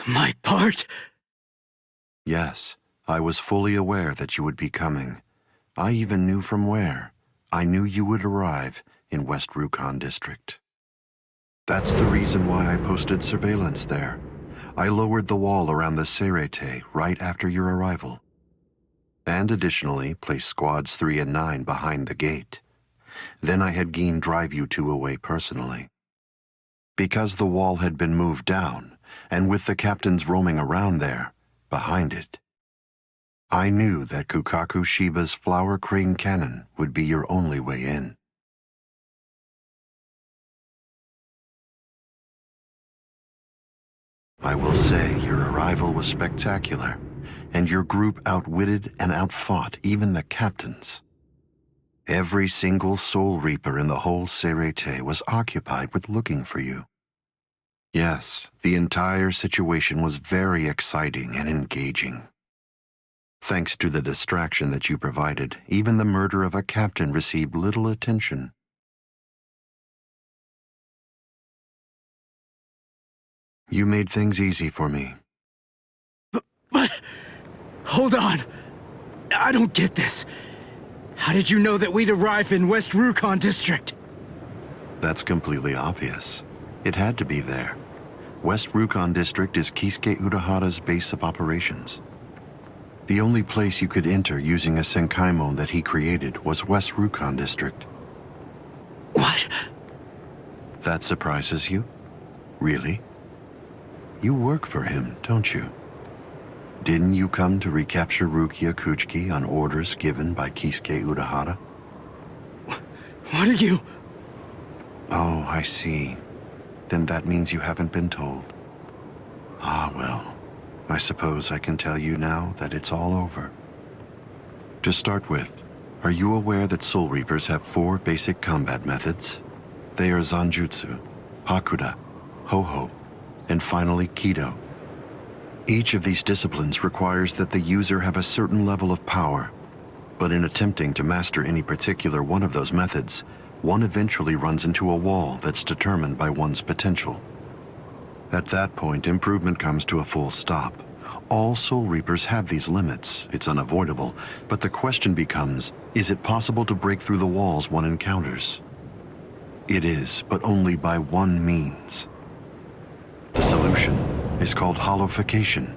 My part? Yes, I was fully aware that you would be coming. I even knew from where. I knew you would arrive in West Rukon District. That's the reason why I posted surveillance there. I lowered the wall around the Seirete right after your arrival. And additionally, placed squads 3 and 9 behind the gate. Then I had Geen drive you two away personally. Because the wall had been moved down, and with the captains roaming around there, behind it, I knew that Kukaku Shiba's flower crane cannon would be your only way in. I will say your arrival was spectacular, and your group outwitted and outfought even the captains. Every single Soul Reaper in the whole Seirete was occupied with looking for you. Yes, the entire situation was very exciting and engaging. Thanks to the distraction that you provided, even the murder of a captain received little attention. You made things easy for me. But hold on. I don't get this. How did you know that we'd arrive in West Rukon District? That's completely obvious. It had to be there. West Rukon District is Kisuke Urahara's base of operations. The only place you could enter using a Senkaimon that he created was West Rukon District. What? That surprises you? Really? You work for him, don't you? Didn't you come to recapture Rukia Kuchiki on orders given by Kisuke Urahara? What are you... Oh, I see. Then that means you haven't been told. Ah, well, I suppose I can tell you now that it's all over. To start with, are you aware that Soul Reapers have 4 basic combat methods? They are Zanjutsu, Hakuda, Ho-Ho, and finally Kido. Each of these disciplines requires that the user have a certain level of power, but in attempting to master any particular one of those methods, one eventually runs into a wall that's determined by one's potential. At that point, improvement comes to a full stop. All Soul Reapers have these limits, it's unavoidable, but the question becomes, is it possible to break through the walls one encounters? It is, but only by one means. The solution is called hollowification.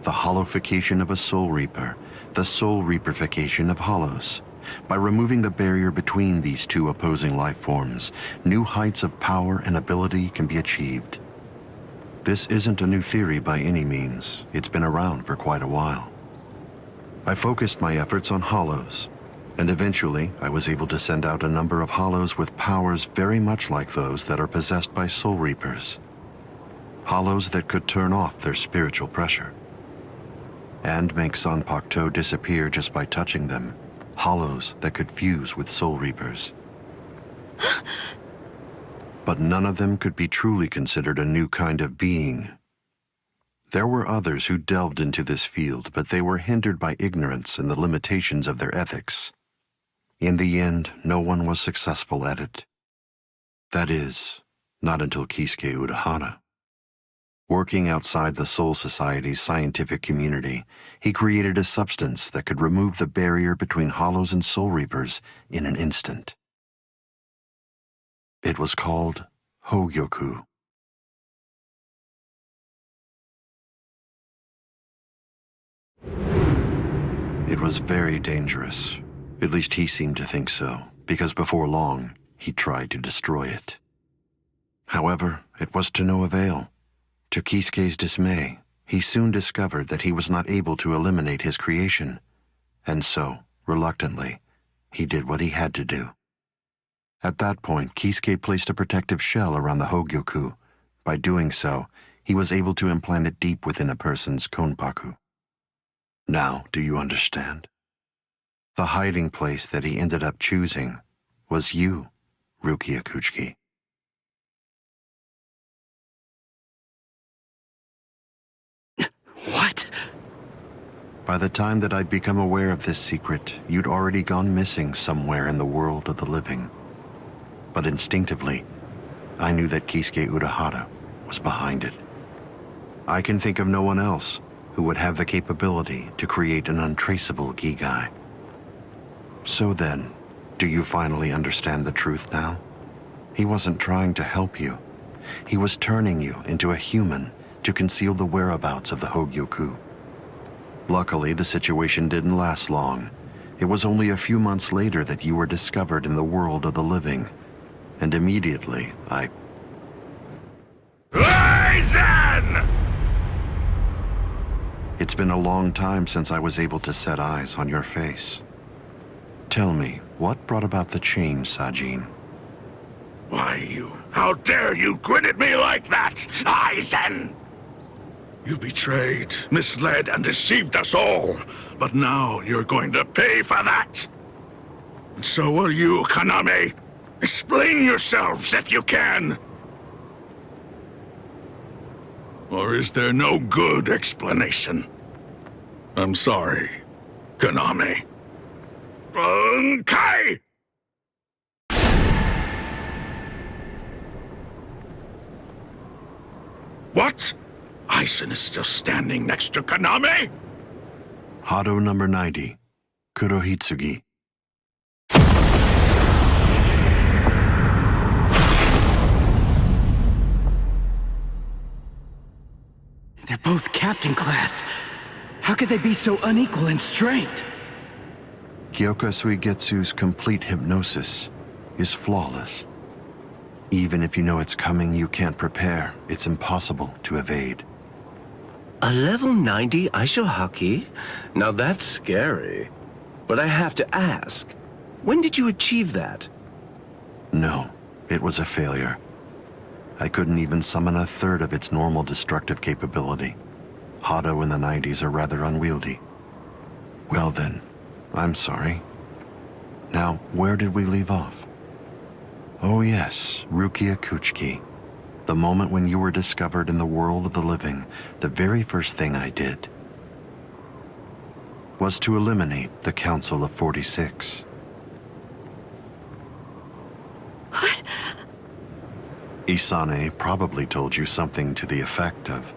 The hollowification of a Soul Reaper, the Soul Reaperification of hollows. By removing the barrier between these two opposing life forms, new heights of power and ability can be achieved. This isn't a new theory by any means. It's been around for quite a while. I focused my efforts on hollows, and eventually I was able to send out a number of hollows with powers very much like those that are possessed by Soul Reapers. Hollows that could turn off their spiritual pressure and make Konpaku disappear just by touching them. Hollows that could fuse with Soul Reapers. But none of them could be truly considered a new kind of being. There were others who delved into this field, but they were hindered by ignorance and the limitations of their ethics. In the end, no one was successful at it. That is, not until Kisuke Urahara. Working outside the Soul Society's scientific community, he created a substance that could remove the barrier between hollows and Soul Reapers in an instant. It was called Hogyoku. It was very dangerous. At least he seemed to think so, because before long, he tried to destroy it. However, it was to no avail. To Kisuke's dismay, he soon discovered that he was not able to eliminate his creation, and so, reluctantly, he did what he had to do. At that point, Kisuke placed a protective shell around the Hogyoku. By doing so, he was able to implant it deep within a person's Konpaku. Now, do you understand? The hiding place that he ended up choosing was you, Rukia Kuchiki. What? By the time that I'd become aware of this secret, you'd already gone missing somewhere in the world of the living. But instinctively, I knew that Kisuke Urahara was behind it. I can think of no one else who would have the capability to create an untraceable Gigai. So then, do you finally understand the truth now? He wasn't trying to help you. He was turning you into a human to conceal the whereabouts of the Hogyoku. Luckily, the situation didn't last long. It was only a few months later that you were discovered in the world of the living. And immediately, Aizen! It's been a long time since I was able to set eyes on your face. Tell me, what brought about the change, Sajin? Why, how dare you grin at me like that, Aizen? You betrayed, misled, and deceived us all. But now you're going to pay for that. And so will you, Kaname. Explain yourselves if you can. Or is there no good explanation? I'm sorry, Kaname. Bunkai! What? Aizen is still standing next to Kaname? Hado number 90, Kurohitsugi. They're both captain class. How could they be so unequal in strength? Kyoka Suigetsu's complete hypnosis is flawless. Even if you know it's coming, you can't prepare. It's impossible to evade. A level 90 Aisho Haki? Now that's scary. But I have to ask, when did you achieve that? No, it was a failure. I couldn't even summon a third of its normal destructive capability. Hado in the 90s are rather unwieldy. Well then, I'm sorry. Now, where did we leave off? Oh yes, Rukia Kuchiki. The moment when you were discovered in the world of the living, the very first thing I did was to eliminate the Council of 46. What? Isane probably told you something to the effect of,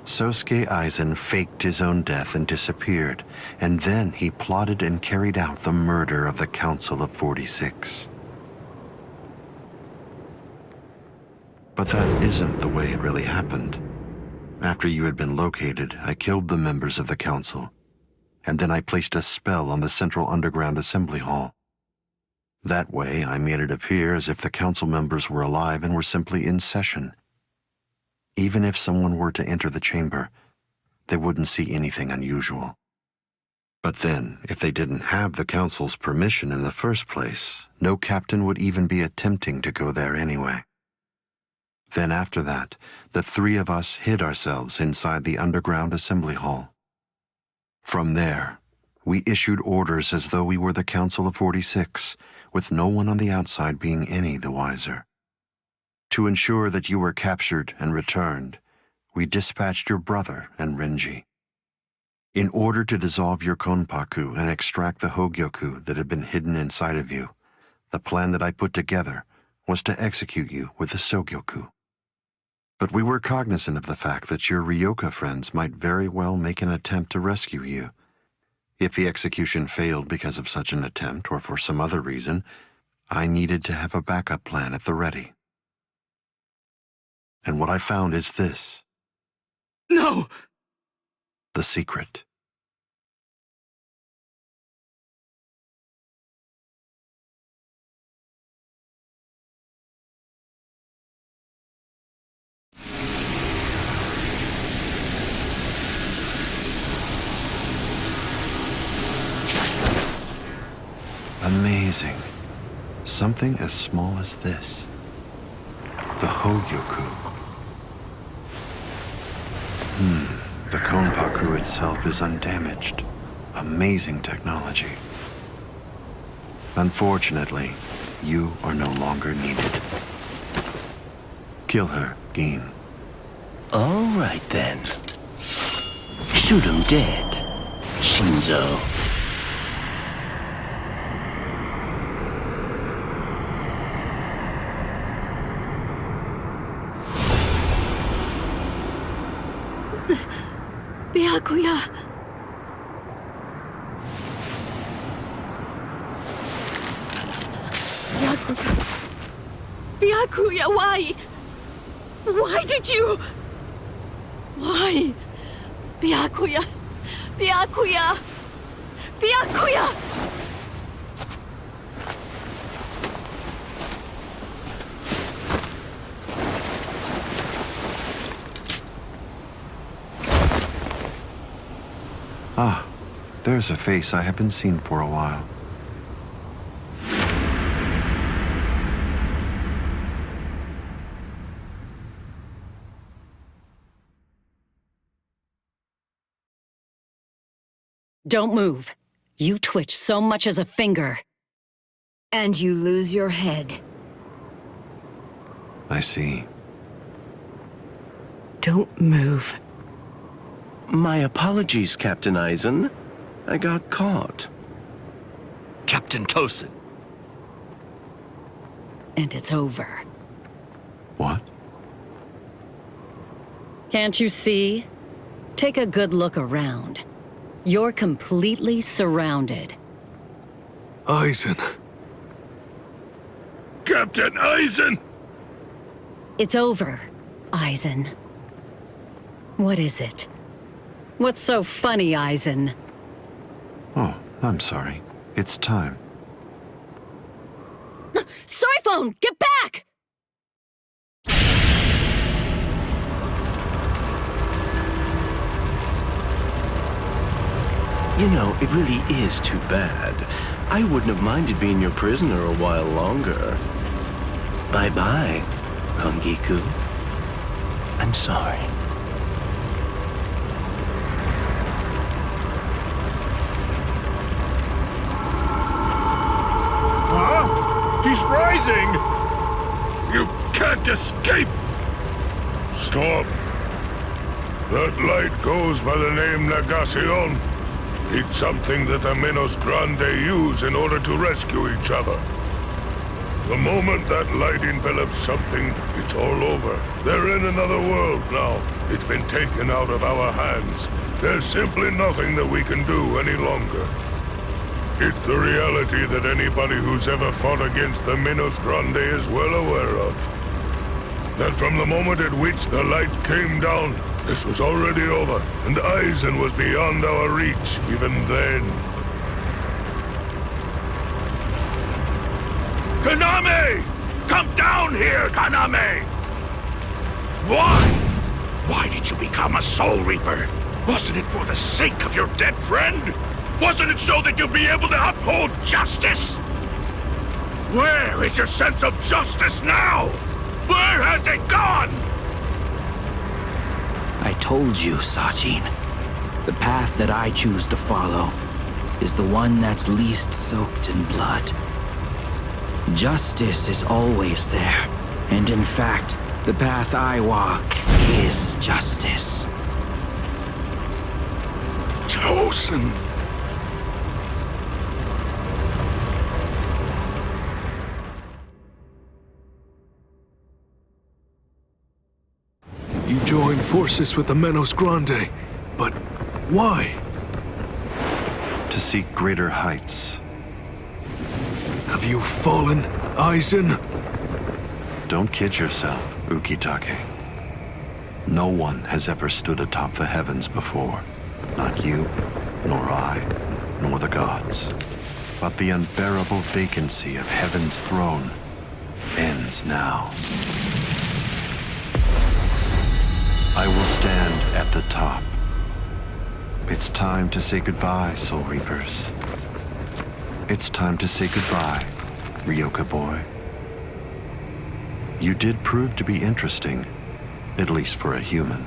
Sosuke Aizen faked his own death and disappeared, and then he plotted and carried out the murder of the Council of 46. But that isn't the way it really happened. After you had been located, I killed the members of the council, and then I placed a spell on the central underground assembly hall. That way, I made it appear as if the council members were alive and were simply in session. Even if someone were to enter the chamber, they wouldn't see anything unusual. But then, if they didn't have the council's permission in the first place, no captain would even be attempting to go there anyway. Then after that, the three of us hid ourselves inside the underground assembly hall. From there, we issued orders as though we were the Council of 46, with no one on the outside being any the wiser. To ensure that you were captured and returned, we dispatched your brother and Renji. In order to dissolve your Konpaku and extract the Hogyoku that had been hidden inside of you, the plan that I put together was to execute you with the Sogyoku. But we were cognizant of the fact that your Ryoka friends might very well make an attempt to rescue you. If the execution failed because of such an attempt or for some other reason, I needed to have a backup plan at the ready. And what I found is this. No! The secret. Amazing. Something as small as this. The Hogyoku. The Konpaku itself is undamaged. Amazing technology. Unfortunately, you are no longer needed. Kill her, Gin. All right then. shoot him dead, Shinzo. Byakuya. Byakuya, why? Why did you? Why? Byakuya. Byakuya. Byakuya. Ah, there's a face I haven't seen for a while. Don't move. You twitch so much as a finger. And you lose your head. I see. Don't move. My apologies, Captain Eisen. I got caught. Captain Tosin. And it's over. What? Can't you see? Take a good look around. You're completely surrounded. Eisen. Captain Eisen! It's over, Eisen. What is it? What's so funny, Eisen? Oh, I'm sorry. It's time. Phone, get back! You know, it really is too bad. I wouldn't have minded being your prisoner a while longer. Bye-bye, Kongiku. I'm sorry. Huh? He's rising! You can't escape! Stop. That light goes by the name Negacion. It's something that the Menos Grande use in order to rescue each other. The moment that light envelops something, it's all over. They're in another world now. It's been taken out of our hands. There's simply nothing that we can do any longer. It's the reality that anybody who's ever fought against the Menos Grande is well aware of. That from the moment at which the light came down, this was already over, and Eisen was beyond our reach even then. Kaname! Come down here, Kaname! Why? Why did you become a Soul Reaper? Wasn't it for the sake of your dead friend? Wasn't it so that you'd be able to uphold justice? Where is your sense of justice now? Where has it gone? I told you, Sajin. The path that I choose to follow is the one that's least soaked in blood. Justice is always there, and in fact, the path I walk is justice. Tosin! You joined forces with the Menos Grande, but why? To seek greater heights. Have you fallen, Eisen? Don't kid yourself, Ukitake. No one has ever stood atop the heavens before. Not you, nor I, nor the gods. But the unbearable vacancy of heaven's throne ends now. I will stand at the top. It's time to say goodbye, Soul Reapers. It's time to say goodbye, Ryoka boy. You did prove to be interesting, at least for a human.